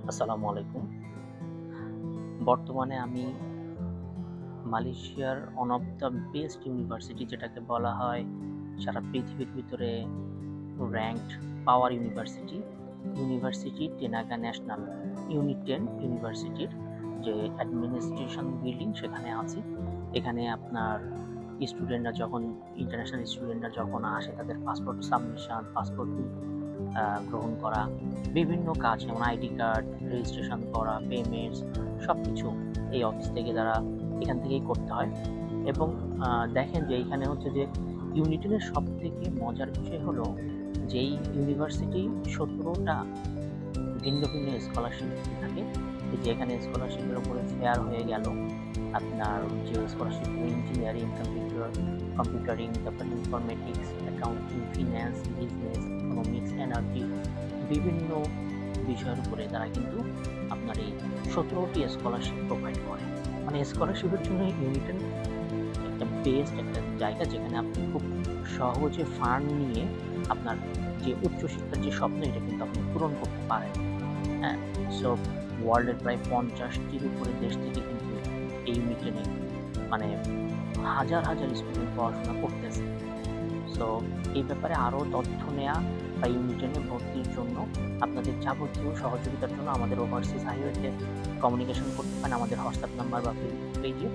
আসসালামু আলাইকুম। বর্তমানে আমি মালয়েশিয়ার one of the best university যেটাকে বলা হয় সারা পৃথিবীর ভিতরে র‍্যাংকড পাওয়ার ইউনিভার্সিটি টেনাগা ন্যাশনাল ইউনিট 10 ইউনিভার্সিটির যে অ্যাডমিনিস্ট্রেশন বিল্ডিং সেখানে আছি। এখানে আপনার ইন্টারন্যাশনাল স্টুডেন্টরা যখন আসে তাদের পাসপোর্ট সাবমিশন, পাসপোর্ট গ্রহণ করা, বিভিন্ন কাজ যেমন আইডি কার্ড, রেজিস্ট্রেশন করা, পেমেন্টস সবকিছু এই অফিস থেকে এখান থেকেই করতে হয়। এবং দেখেন যে এইখানে হচ্ছে যে ইউনিটের সবথেকে মজার বিষয় হলো যে এই ইউনিভার্সিটি 17টা ভিন্ন ভিন্ন স্কলারশিপ থাকে। এই যে এখানে স্কলারশিপের উপরে ফেয়ার হয়ে গেল আপনার যে স্কলারশিপ ইঞ্জিনিয়ারিং, কম্পিউটারিং, তারপর informatics, accounting, finance, business, economics, energy, বিভিন্ন বিষয়ের উপরে তারা কিন্তু আপনার এই 17টি স্কলারশিপ প্রোভাইড করে। মানে স্কলারশিপের জন্য ইউনিটেন একটা বেস্ট একটা জায়গা যেখানে আপনি খুব সহজে ফান্ড নিয়ে আপনার যে উচ্চশিক্ষার যে স্বপ্ন এটা কিন্তু আপনি পূরণ করতে পারেন। হ্যাঁ, সো ওয়ার্ল্ডের প্রায় 50টির উপরে দেশ থেকে কিন্তু এই ইউনিটেনে মানে হাজার হাজার স্টুডেন্ট পড়াশোনা করতেছে। সো এই ব্যাপারে আরও তথ্য নেওয়া বা ইউনিটেনে ভর্তির জন্য আপনাদের যাবতীয় সহযোগিতার জন্য আমাদের ওভারসিজ হাইওয়েতে কমিউনিকেশন করতে পারেন আমাদের হোয়াটসঅ্যাপ নাম্বার বা ফেসবুক পেজে।